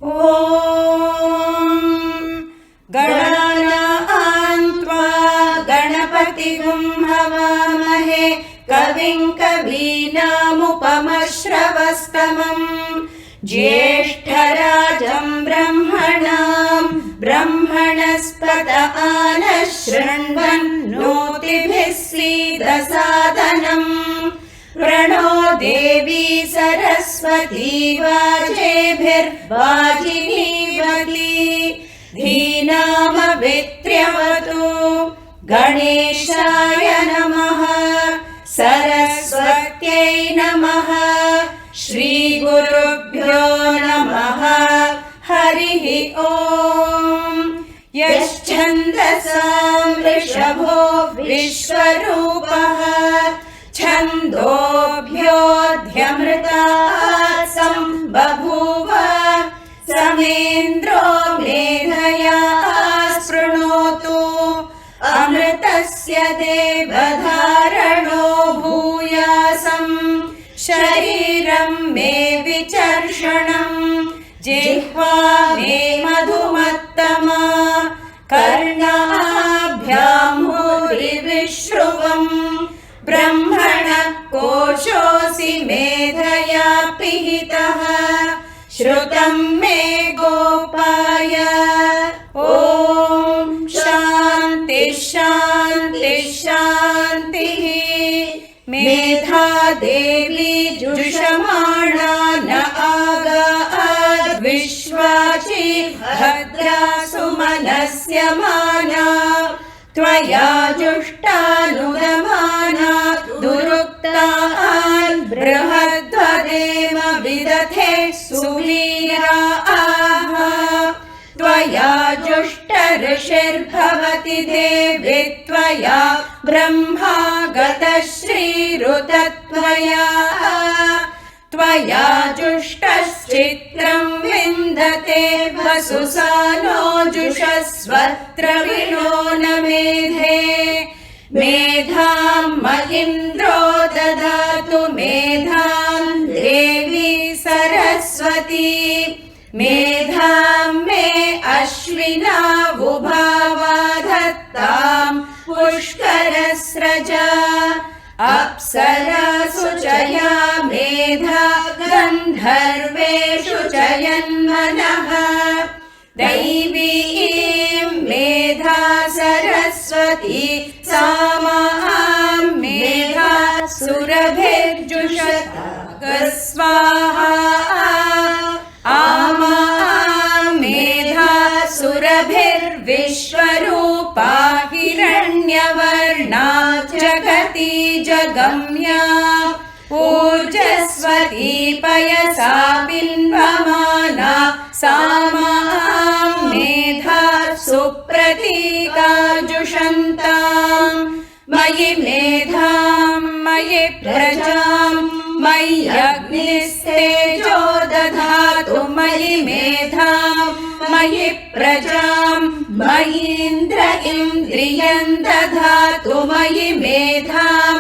ॐ गणानां त्वा गणपतिगुं हवामहे कविं कवीनामुपमश्रवस्तमम् ज्येष्ठराजं ब्रह्मणस्पत आनः शृण्वन्नोतिभिः सीदसादनम् प्रणो देवी सरस्वती वाजेभिर्वाजिनीवती धीनामवित्र्यवतु गणेशाय नमः सरस्वत्यै नमः श्रीगुरुभ्यो नमः हरिः ॐ यश्छन्दसां वृषभो विश्वरूपः छन्दोभ्योऽध्यमृतात् सम्बभूव समेन्द्रो मेधया स्पृणोतु अमृतस्य देवधारणो भूयासम् शरीरं मे विचर्षणम् जिह्वा मे मधुमत्तमा कर्णाभ्यां भूरिविश्रुवम् ब्रह्मणः कोशोऽसि मेधया पिहितः श्रुतं मे गोपाय ॐ शान्ति शान्ति शान्तिः मेधा देवी जुषमाणा न आगाद्विश्वाची भद्रा सुमनस्य माना त्वया जुष्टानुगमाना दुरुक्तान् बृहद्वदेम विदथे सुवीराः त्वया जुष्ट ऋषिर्भवति देवी त्वया ब्रह्मा गतः श्रीरुतत्वया त्वया जुष्टश्चित्रं विन्दते वसुसानो जुषस्वत्र विनो न मेधे मेधां महीन्द्रो ददातु मेधां देवी सरस्वती मेधां मे अश्विनावुभावा धत्तां पुष्करस्रजा अप्सरासु च या मेधा गन्धर्वेषु च यन्मनः दैवीं मेधा सरस्वती सा मां मेधा सुरभिर्जुषत स्वाहा आमा मेधा सुरभिर्विश्वरूपा हिरण्यवर्णा जगति जगम्या ऊर्जस्वती पयसा बिन्वमाना सा मां मेधा सुप्रतीकाजुषन्ताम् मयि मेधां मयि प्रजां मय्यग्निस्तेजो दधातु मयि मेधां मयि प्रजां मयीन्द्र इन्द्रियं दधातु मयि मेधां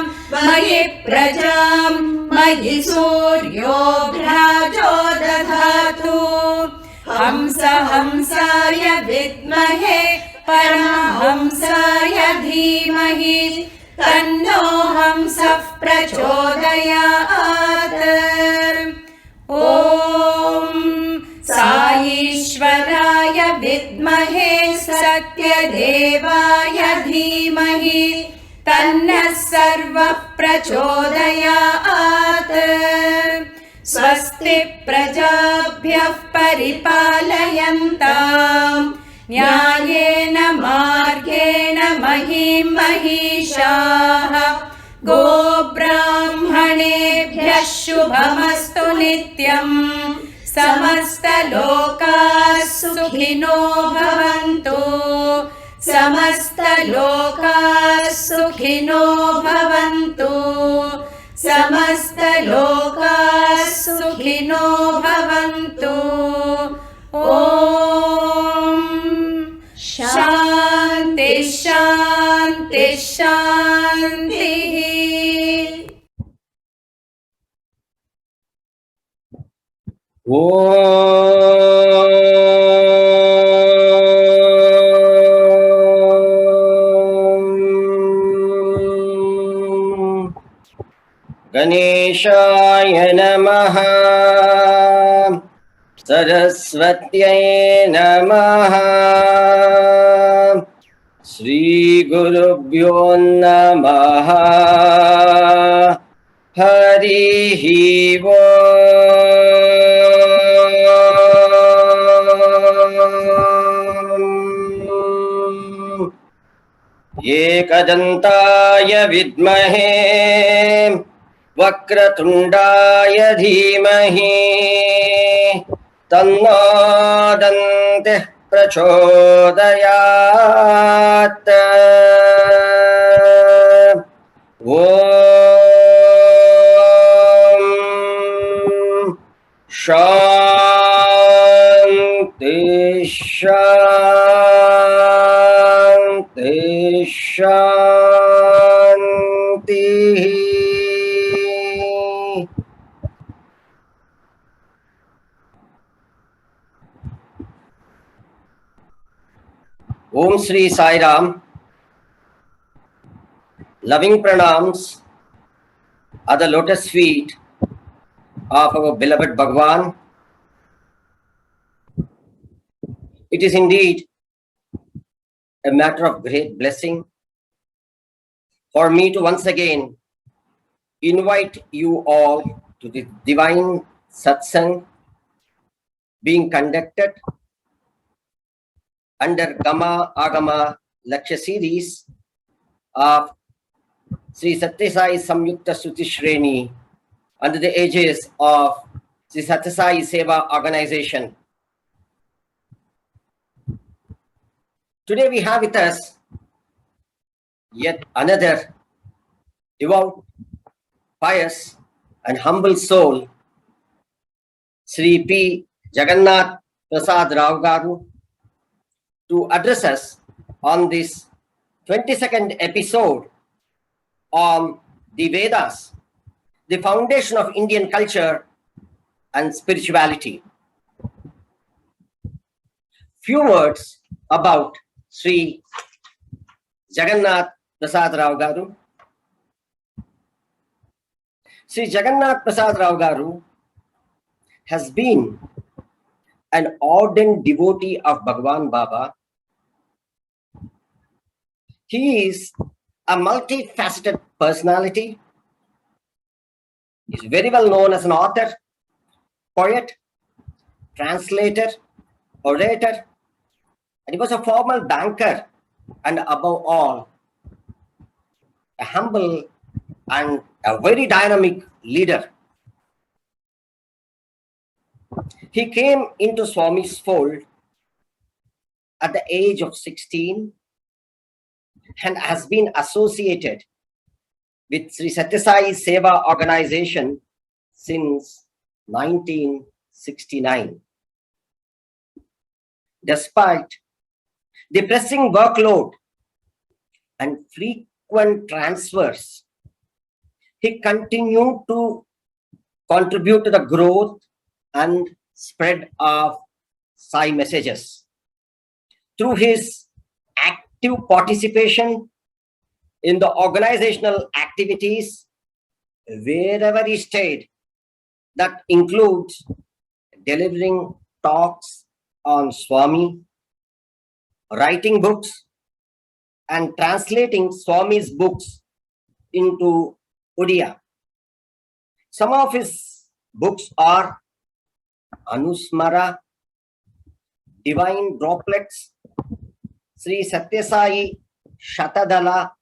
मयि प्रजां मयि सूर्यो भ्राजो दधातु हंस हंसाय विद्महे परमहंसाय धीमहि तन्नो हंसः प्रचोदयात् ॐ साईश्वराय विद्महे सत्यदेवाय धीमहि तन्नः सर्वः प्रचोदयात् स्वस्ति प्रजाभ्यः परिपालयन्ताम् न्यायेन मार्गेण महीं महिषाः गोब्राह्मणेभ्यः शुभमस्तु नित्यम् समस्तलोकाः सुखिनो भवन्तु समस्तलोकाः सुखिनो भवन्तु समस्तलोकाः सुखिनो भवन्तु ॐ शान्ति शान्ति शान्तिः ॐ Ganeshaya Namaha, Saraswatyai Namaha, Shri Gurubhyo Namaha, Harihi Om. Ekadantaya vidmahe Vakratundaya dhimahi Tanno danteh prachodayat. Om Shanti Shanti Shanti. Om Sri Sai Ram. Loving pranams are the lotus feet of our beloved Bhagavan. It is indeed a matter of great blessing for me to once again invite you all to the divine satsang being conducted under Gama ãgama lecture series of Sri Sathya Sai Samyukta Shruti Shreni under the aegis of Sri Sathya Sai Seva organization. Today we have with us yet another devout, pious and humble soul, Sri P.Jagannath Prasad Rao Garu, to address us on this 22nd episode on the Vedas, the foundation of Indian culture and spirituality. Few words about Sri Jagannath Prasad Rao Garu. Sri Jagannath Prasad Rao Garu has been an ardent devotee of Bhagawan Baba. He is a multifaceted personality. He is very well known as an author, poet, translator, orator, and he was a former banker and above all, a humble and a very dynamic leader. He came into Swami's fold at the age of 16 and has been associated with Sri Sathya Sai Seva organization since 1969. Despite the pressing workload and frequent transfers, he continued to contribute to the growth and spread of Sai messages through his active participation in the organizational activities wherever he stayed. That includes delivering talks on Swami, writing books, and translating Swami's books into Odia. Some of his books are Anusmara, Divine Droplets, Sri Sathya Sai Shatadala,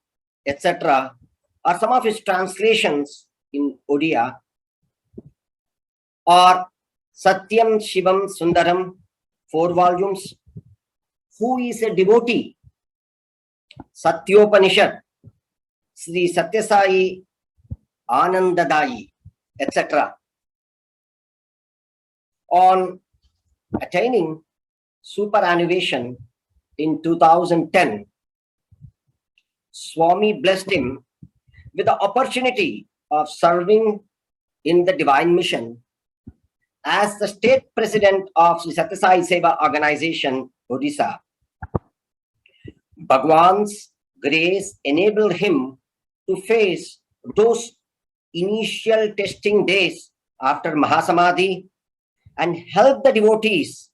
etc. are some of his translations in Odia, or Sathyam Sivam Sundaram, 4 volumes, Who is a Devotee, Sathyopanishad, Sri Sathya Sai Anandadayi, etc. On attaining superannuation in 2010, Swami blessed him with the opportunity of serving in the Divine Mission as the state president of Sri Sathya Sai Seva organization, Odisha. Bhagwan's grace enabled him to face those initial testing days after Mahasamadhi and help the devotees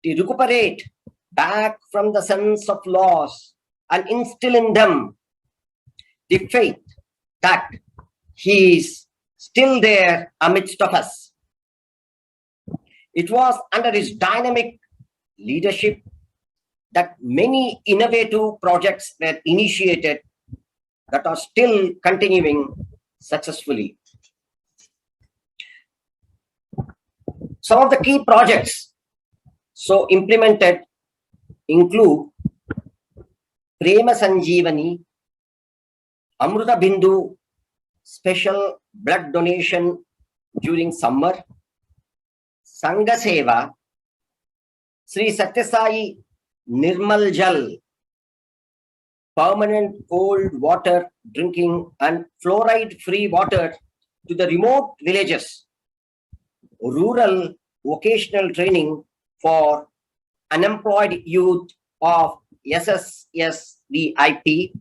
to recuperate back from the sense of loss and instill in them the faith that he is still there amidst of us. It was under his dynamic leadership that many innovative projects were initiated that are still continuing successfully. Some of the key projects so implemented include Prema Sanjeevani, Amruta Bindu, special blood donation during summer, Sangha Seva, Sri Sathya Sai Nirmal Jal, permanent cold water drinking and fluoride-free water to the remote villages, rural vocational training for unemployed youth of SSSDIP,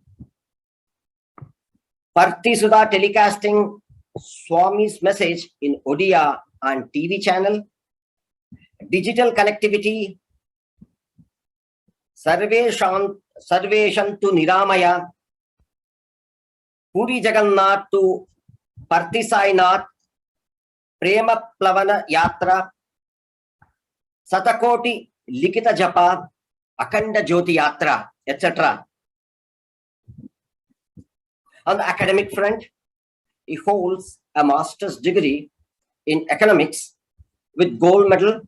Parthi Sudha telecasting Swami's message in Odia and TV channel, digital connectivity, Sarveshantu Niramaya, Puri Jagannath to Parthi Sainath, Prema Plavana Yatra, Satakoti Likita Japa, Akanda Jyoti Yatra, etc. On the academic front, he holds a master's degree in economics with gold medal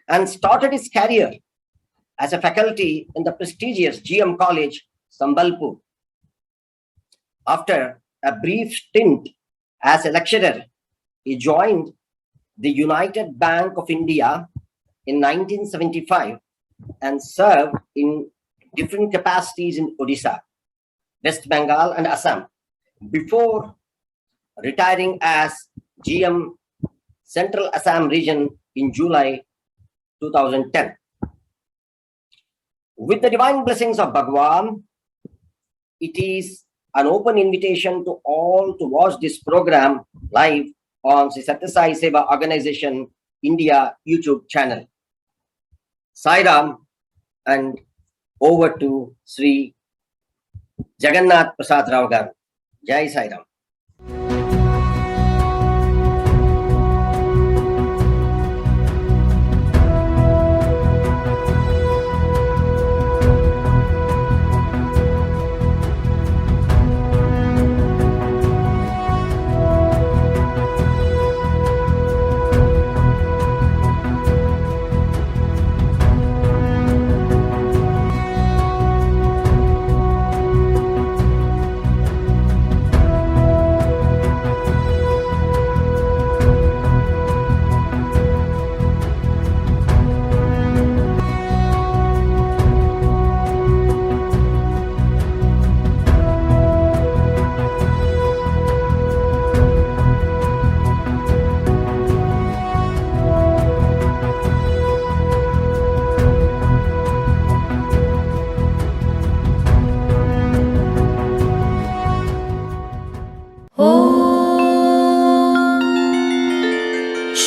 and started his career as a faculty in the prestigious GM College, Sambalpur. After a brief stint as a lecturer, he joined the United Bank of India in 1975 and served in different capacities in Odisha, West Bengal and Assam before retiring as GM Central Assam region in July 2010. With the divine blessings of Bhagawan, it is an open invitation to all to watch this program live on Sri Sathya Sai Seva Organization India YouTube channel. Sai Ram, and over to Sri Jagannath Prasad Rao garu. Jai Sai Ram.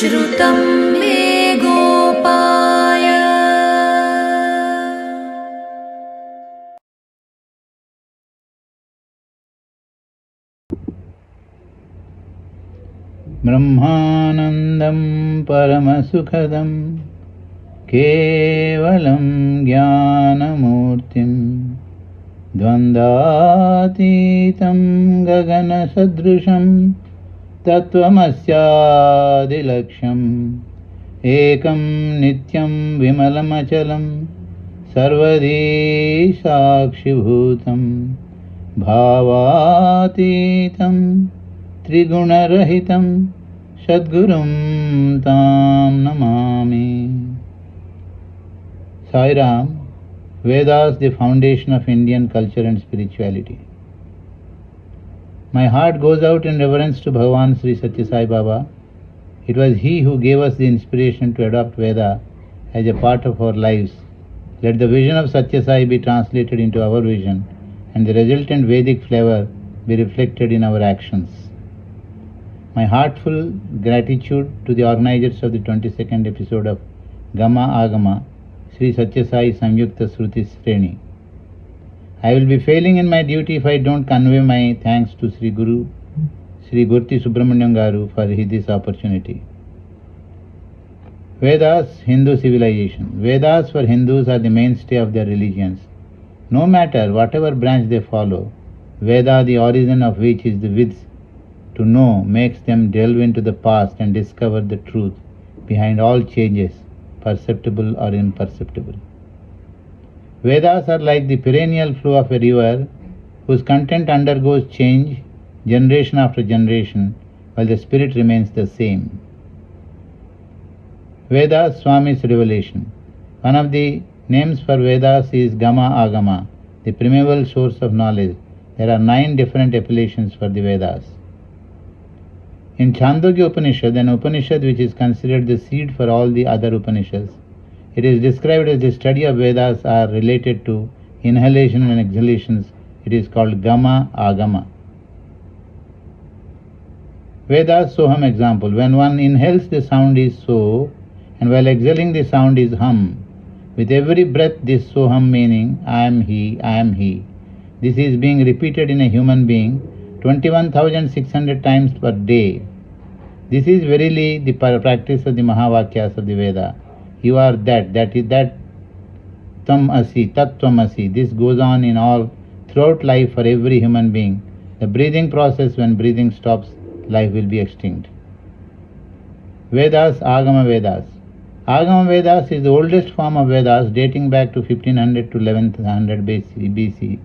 श्रुतं मे गोपाय ब्रह्मानन्दं परमसुखदं केवलं ज्ञानमूर्तिं द्वन्द्वातीतं गगनसदृशं तत्त्वमस्यादिलक्ष्यम् एकं नित्यं विमलमचलं सर्वदी साक्षिभूतं भावातीतं त्रिगुणरहितं सद्गुरुं तां Namami. Sai Ram, Vedas, the foundation of Indian culture and spirituality. My heart goes out in reverence to Bhagavan Sri Sathya Sai Baba. It was he who gave us the inspiration to adopt Veda as a part of our lives. Let the vision of Sathya Sai be translated into our vision and the resultant Vedic flavor be reflected in our actions. My heartful gratitude to the organizers of the 22nd episode of Gama ãgama, Sri Sathya Sai Samyukta Shruti Sreni. I will be failing in my duty if I don't convey my thanks to Sri Guru, Sri Gurti Subramanyam Garu for this opportunity. Vedas, Hindu civilization. Vedas for Hindus are the mainstay of their religions. No matter whatever branch they follow, Veda, the origin of which is the width to know, makes them delve into the past and discover the truth behind all changes, perceptible or imperceptible. Vedas are like the perennial flow of a river whose content undergoes change generation after generation while the spirit remains the same. Vedas, Swami's revelation. One of the names for Vedas is Gama ãgama, the primeval source of knowledge. There are 9 different appellations for the Vedas. In Chandogya Upanishad, an Upanishad which is considered the seed for all the other Upanishads, it is described as the study of Vedas are related to inhalation and exhalations. It is called gama ãgama. Vedas Soham example. When one inhales, the sound is so, and while exhaling, the sound is hum. With every breath, this Soham meaning I am he, I am he. This is being repeated in a human being 21,600 times per day. This is verily the practice of the Mahavakyas of the Veda. You are that is that, Tam Asi, Tat Tvam Asi. This goes on in all throughout life for every human being. The breathing process, when breathing stops, life will be extinct. Vedas, ãgama Vedas. Ãgama Vedas is the oldest form of Vedas dating back to 1500 to 1100 BC.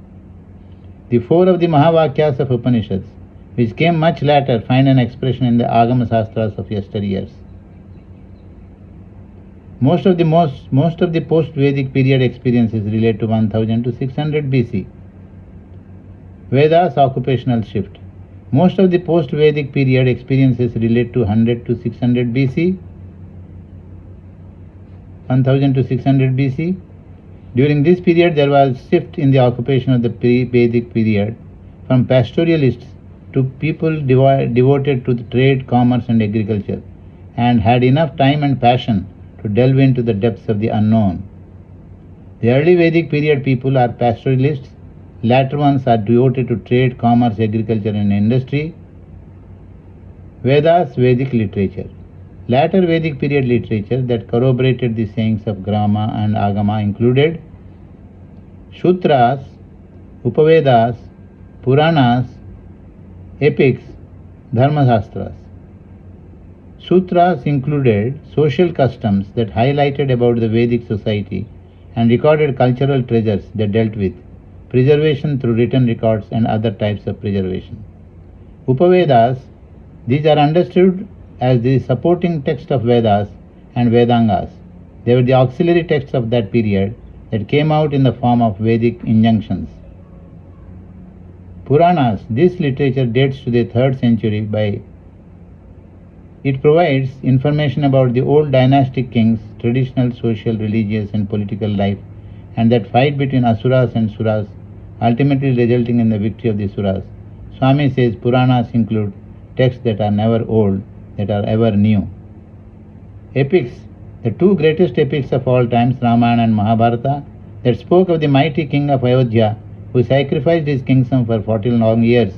The 4 of the Mahavakyas of Upanishads, which came much later, find an expression in the ãgama sastras of yesteryears. Most of the post-Vedic period experiences relate to 1000 to 600 BC. Vedas occupational shift. Most of the post-Vedic period experiences relate to 100 to 600 BC. 1000 to 600 BC. During this period, there was a shift in the occupation of the pre-Vedic period from pastoralists to people devoted to the trade, commerce and agriculture, and had enough time and passion to delve into the depths of the unknown. The early Vedic period people are pastoralists, later ones are devoted to trade, commerce, agriculture and industry. Vedas, Vedic literature. Later Vedic period literature that corroborated the sayings of gama and ãgama included Sutras, Upavedas, Puranas, epics, Dharmasastras. Sutras included social customs that highlighted about the Vedic society and recorded cultural treasures that dealt with preservation through written records and other types of preservation. Upavedas, these are understood as the supporting text of Vedas and Vedangas. They were the auxiliary texts of that period that came out in the form of Vedic injunctions. Puranas, this literature dates to the 3rd century. It provides information about the old dynastic kings, traditional social, religious and political life, and that fight between Asuras and Suras, ultimately resulting in the victory of the Suras. Swami says Puranas include texts that are never old, that are ever new. Epics, the 2 greatest epics of all times, Ramayana and Mahabharata, that spoke of the mighty king of Ayodhya who sacrificed his kingdom for 40 long years,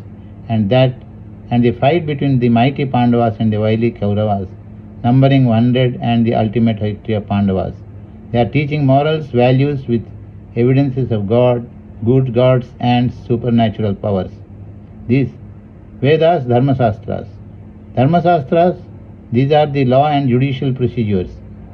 and the fight between the mighty Pandavas and the wily Kauravas, numbering 100, and the ultimate victory of Pandavas. They are teaching morals, values with evidences of God, good gods and supernatural powers. These Vedas, Dharmasastras. Dharmasastras, these are the law and judicial procedures.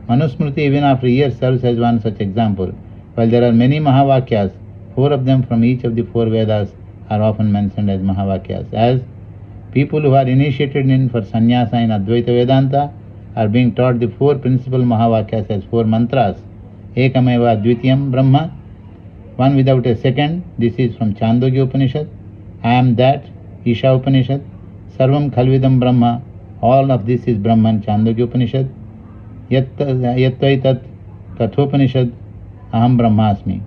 Manusmriti even after years serves as one such example. While there are many Mahavakyas, 4 of them from each of the 4 Vedas are often mentioned as Mahavakyas. As people who are initiated in for sannyasa in Advaita Vedanta are being taught the 4 principal Mahavakyas as 4 mantras. Ekameva Dvitiyam Brahma, one without a second. This is from Chandogya Upanishad. I am that, Isha Upanishad. Sarvam Khalvidam Brahma, all of this is Brahman, Chandogya Upanishad. Yatvaitat Kathopanishad, Aham Brahmasmi.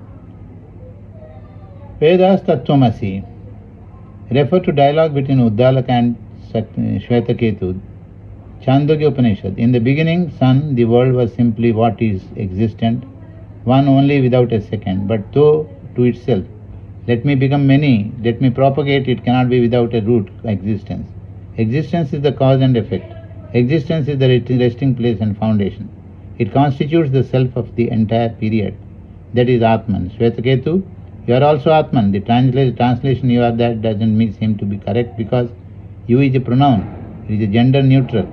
Vedas Tattvamasi refer to dialogue between Uddalaka and Shvetaketu, Chandogya Upanishad. In the beginning, sun, the world was simply what is existent, one only without a second, but though to itself. Let me become many, let me propagate, it cannot be without a root, existence. Existence is the cause and effect. Existence is the resting place and foundation. It constitutes the self of the entire period. That is Atman. Shvetaketu, you are also Atman. The translation you are that doesn't seem to be correct because you is a pronoun. It is a gender neutral.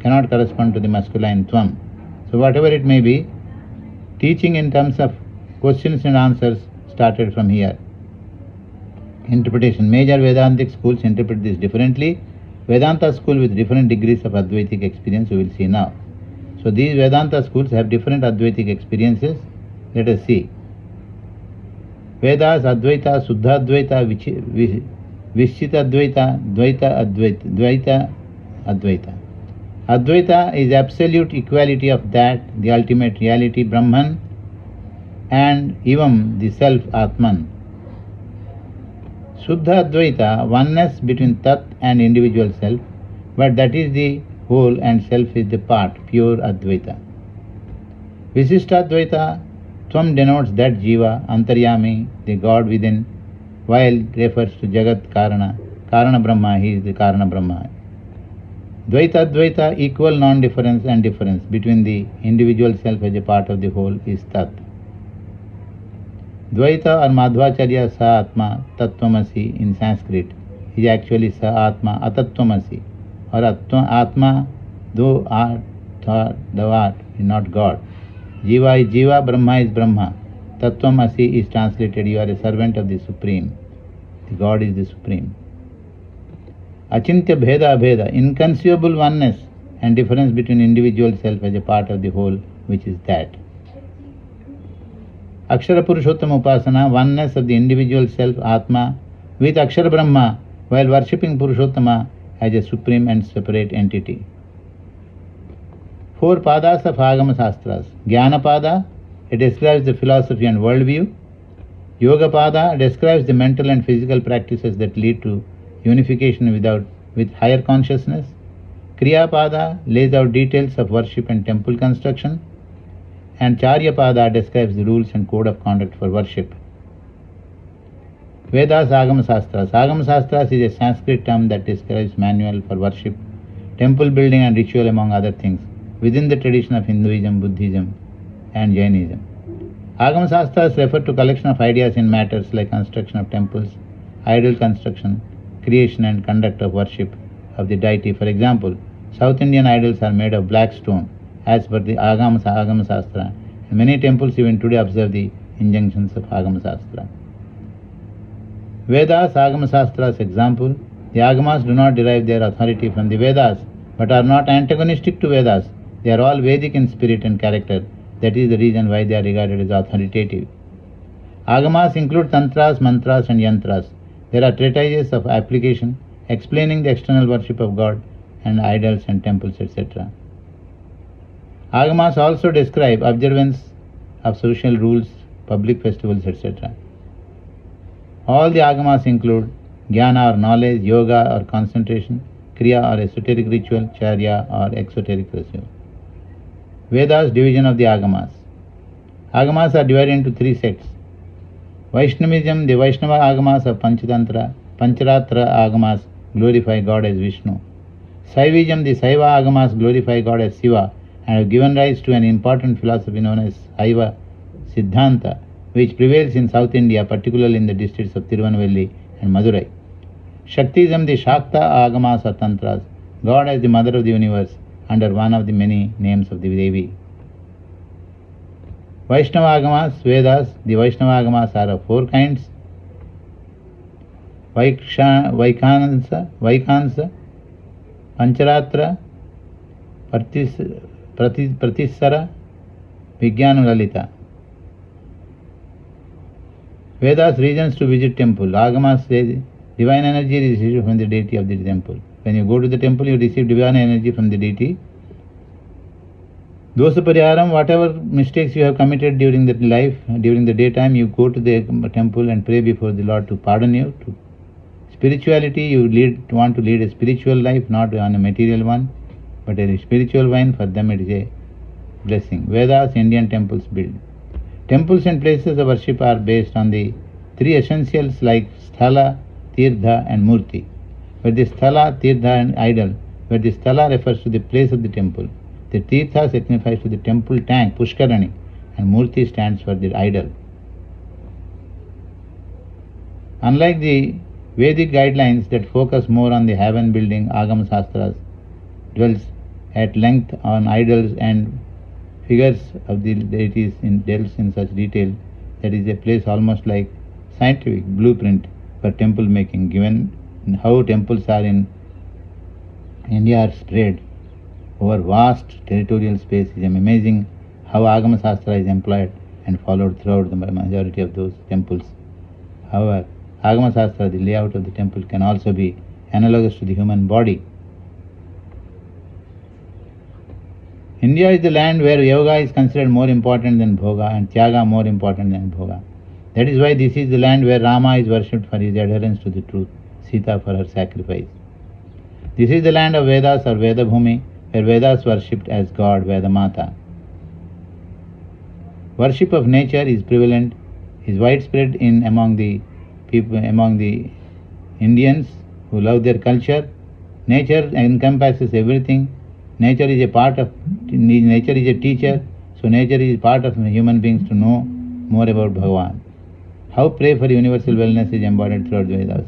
Cannot correspond to the masculine Tvam. So whatever it may be, teaching in terms of questions and answers started from here. Interpretation. Major Vedantic schools interpret this differently. Vedanta school with different degrees of Advaitic experience we will see now. So these Vedanta schools have different Advaitic experiences. Let us see. Vedas Advaita, Suddha Advaita, Vishchita Advaita, Dvaita Advaita, Dvaita Advaita. Advaita is absolute equality of that, the ultimate reality, Brahman, and Evam, the self, Atman. Suddha Advaita, oneness between Tat and individual self, but that is the whole and self is the part, pure Advaita. Visishta Advaita, Tvam denotes that Jiva, Antaryami, the God within, while refers to Jagat Karana, Karana Brahma, he is the Karana Brahma. Dvaita Advaita, equal non-difference and difference between the individual self as a part of the whole is Tat. Dvaita or Madhvacharya Sa Atma Tattvamasi in Sanskrit is actually Sa Atma Atattvamasi or Atma, though art, thought, thou art, is not God. Jiva is Jiva, Brahma is Brahma. Tattvamasi is translated, you are a servant of the Supreme. The God is the Supreme. Achintya Bheda Abheda, inconceivable oneness and difference between individual self as a part of the whole, which is that. Akshara Purushottama Upasana, oneness of the individual self, Atma, with Akshara Brahma, while worshipping Purushottama as a supreme and separate entity. 4 padas of ãgama sastras. Jnana pada, it describes the philosophy and worldview. Yoga pada describes the mental and physical practices that lead to unification with higher consciousness. Kriya pada lays out details of worship and temple construction. And Charya pada describes the rules and code of conduct for worship. Vedas ãgama sastras. Ãgama sastras is a Sanskrit term that describes manual for worship, temple building and ritual among other things, within the tradition of Hinduism, Buddhism and Jainism. Ãgama sastras refer to collection of ideas in matters like construction of temples, idol construction, creation and conduct of worship of the deity. For example, South Indian idols are made of black stone as per the ãgama sastra, and many temples even today observe the injunctions of ãgama sastra. Vedas ãgama sastras example, the ãgamas do not derive their authority from the Vedas but are not antagonistic to Vedas. They are all Vedic in spirit and character. That is the reason why they are regarded as authoritative. Ãgamas include tantras, mantras and yantras. There are treatises of application explaining the external worship of God and idols and temples, etc. Ãgamas also describe observance of social rules, public festivals, etc. All the ãgamas include jnana or knowledge, yoga or concentration, kriya or esoteric ritual, charya or exoteric ritual. Vedas division of the ãgamas. Ãgamas are divided into 3 sects. Vaishnavism, the Vaishnava ãgamas of Panchatantra, Pancharatra ãgamas glorify God as Vishnu. Saivism, the Saiva ãgamas glorify God as Shiva and have given rise to an important philosophy known as Saiva Siddhanta, which prevails in South India, particularly in the districts of Tirunelveli and Madurai. Shaktism, the Shakta ãgamas or Tantras, God as the mother of the universe under one of the many names of the Devi. Vaishnava ãgamas, Vedas, the Vaishnava ãgamas are of 4 kinds. Vaikhansa, Pancharatra, Pratisara, Vijnana Lalita. Vedas reasons to visit temple. Ãgamas say divine energy is received from the deity of the temple. When you go to the temple, you receive divine energy from the deity. Dosa pariharam, whatever mistakes you have committed during the life, during the daytime, you go to the temple and pray before the Lord to pardon you, to Spirituality, want to lead a spiritual life, not on a material one, but a spiritual one. For them it is a blessing. Vedas, Indian temples build. Temples and places of worship are based on the three essentials like sthala, tirtha and murti. Where the sthala, tirtha and idol, where the sthala refers to the place of the temple, the tirtha signifies to the temple tank, pushkarani, and murti stands for the idol. Unlike the Vedic guidelines that focus more on the heaven building, ãgama shastras dwells at length on idols and figures of the deities delves in such detail that is a place almost like scientific blueprint for temple making, given how temples are in India are spread over vast territorial space. It is amazing how ãgama shastra is employed and followed throughout the majority of those temples. However, ãgama shastra, the layout of the temple, can also be analogous to the human body. India is the land where yoga is considered more important than bhoga and tyaga more important than bhoga. That is why this is the land where Rama is worshipped for his adherence to the truth, Sita for her sacrifice. This is the land of Vedas or Veda Bhumi, where Vedas worshipped as God, Vedamata. Worship of nature is prevalent, is widespread among the people, among the Indians who love their culture. Nature encompasses everything. Nature is a teacher, so nature is part of human beings to know more about Bhagavan. How pray for universal wellness is embodied throughout the Vedas.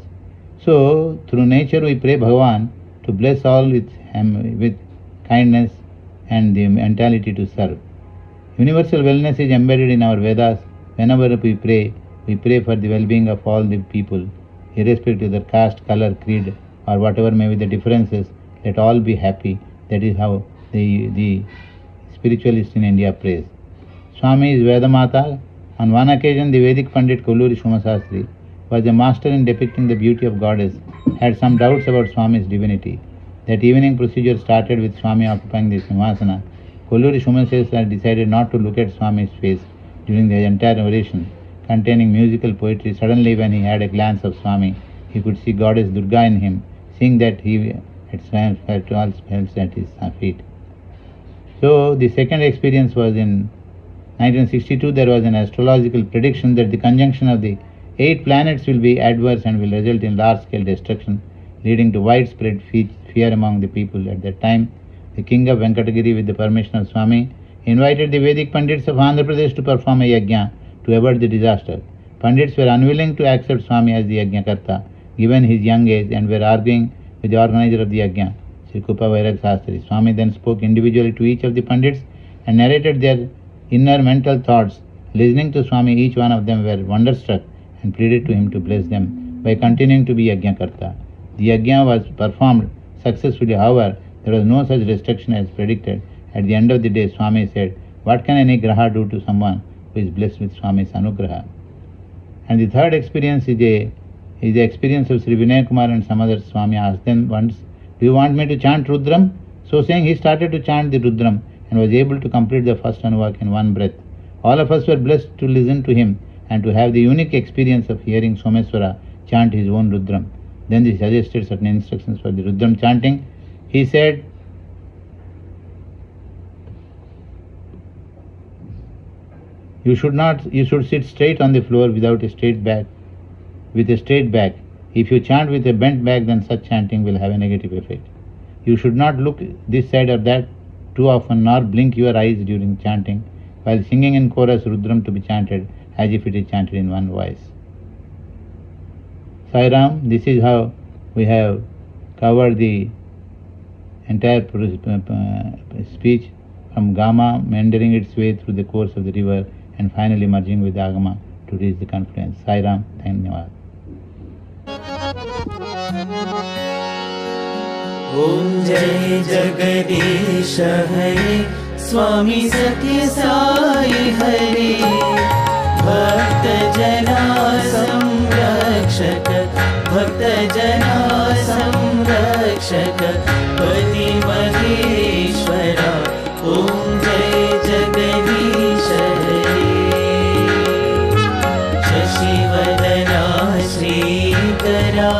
So, through nature we pray Bhagavan to bless all with kindness and the mentality to serve. Universal wellness is embedded in our Vedas. Whenever we pray for the well-being of all the people, irrespective of their caste, color, creed, or whatever may be the differences. Let all be happy. That is how the spiritualist in India prays. Swami is Vedamata. On one occasion, the Vedic Pandit Kolluri Shumasastri was a master in depicting the beauty of goddess, had some doubts about Swami's divinity. That evening procedure started with Swami occupying the Simhasana. Kolluri Shumasastri decided not to look at Swami's face during the entire oration, containing musical poetry. Suddenly, when he had a glance of Swami, he could see goddess Durga in him, seeing that he had all spells at his feet. So, the second experience was in 1962. There was an astrological prediction that the conjunction of the 8 planets will be adverse and will result in large-scale destruction, leading to widespread fear among the people. At that time, the king of Venkatagiri, with the permission of Swami, invited the Vedic Pandits of Andhra Pradesh to perform a yajna to avert the disaster. Pandits were unwilling to accept Swami as the yajnakarta, given his young age, and were arguing with the organizer of the yajna, Sri Kupa Vairag Sastri. Swami then spoke individually to each of the Pandits and narrated their inner mental thoughts. Listening to Swami, each one of them were wonderstruck and pleaded to him to bless them by continuing to be yajnakarta. The yajna was performed successfully. However, there was no such destruction as predicted. At the end of the day, Swami said, "What can any graha do to someone who is blessed with Swami's anugraha?" And the third experience is the experience of Sri Vinay Kumar and some others. Swami asked them once, "Do you want me to chant Rudram?" So saying, he started to chant the Rudram and was able to complete the first anuvak in one breath. All of us were blessed to listen to him and to have the unique experience of hearing Someswara chant his own Rudram. Then he suggested certain instructions for the Rudram chanting. He said, You should sit straight on the floor without a straight back, with a straight back. If you chant with a bent back, then such chanting will have a negative effect. You should not look this side or that too often, nor blink your eyes during chanting, while singing in chorus Rudram to be chanted as if it is chanted in one voice. Sai Ram, this is how we have covered the entire speech from gama, meandering its way through the course of the river and finally merging with the ãgama to reach the confluence. Sai Ram, Dhanyavad. Om Jai Jagadish Hare Swami Sathya Sai Hare Bhakta Jana Samrakshak Bhakta Jana Samrakshak Pati Maheshwara Om Jai Jagadish Hare Shashi Vadana Sri Kara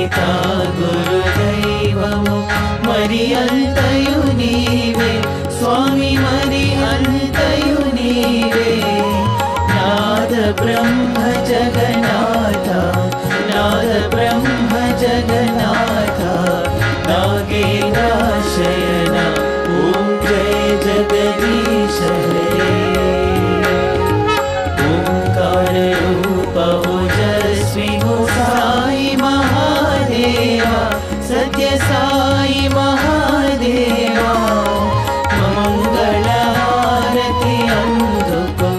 पिता गुरुदैवमु मरि अंतयु नीवे स्वामी मरि अंतयु नीवे नाद ब्रह्म जगन्नाथ नाद ब्रह्म जगन्नाथ नागेन्द्र शयन ओम जय जगदीश हरे ओंकार रूप ओजस्वी हो साई महादेवा सत्य साई महादेवा मंगल आरती अंधुको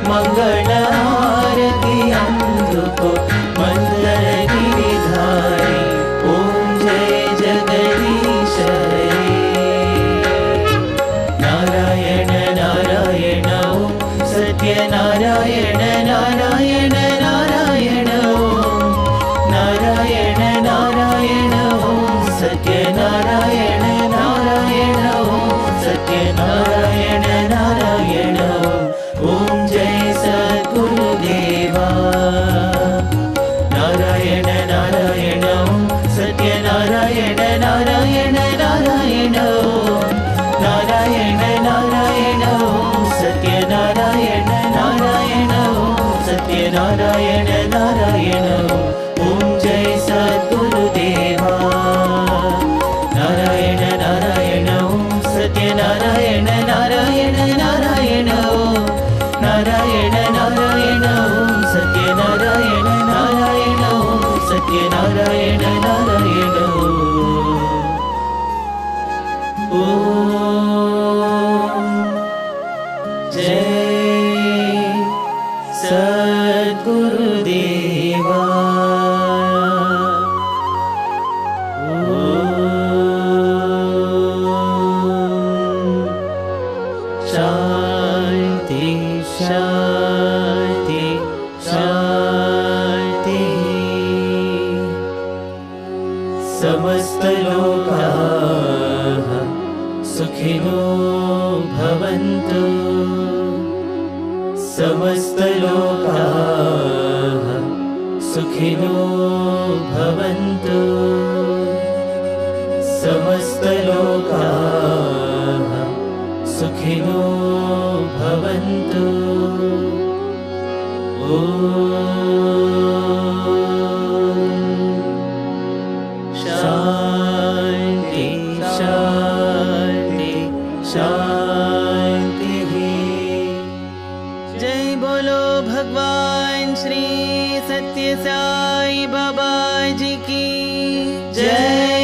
मंगल आरती अंधुको मंदर गिरिधारी ओम जय जगदीश हरे नारायण नारायण ओम सत्य नारायण नारायण नारायण ओम नारायण नारायण ओम सत्य नारायण नारायण ओम सत्य नारायण नारायण ओम जय सद्गुरुदेवा नारायण नारायण ओम सत्य नारायण नारायण नारायण ओम नारायण नारायण ओम सत्य नारायण नारायण ओम सत्य नारायण नारायण ओम जय सद्गुरुदेवा नारायण नारायण ओम सत्य नारायण नारायण नारायण ओम नारायण नारायण ओम सत्य नारायण नारायण ओम सत्य नारायण नारायण ओम जय सद्गुरुदेवा शांति शांति शांति समस्त लोकाः सुखिनो भवन्तु समस्त लोकाः सुखिनो भवन्तु समस्त लोकाः सुखिनो भवन्तु शांति शांति शांति जय बोलो भगवान श्री सत्य साई बाबा जी की जय।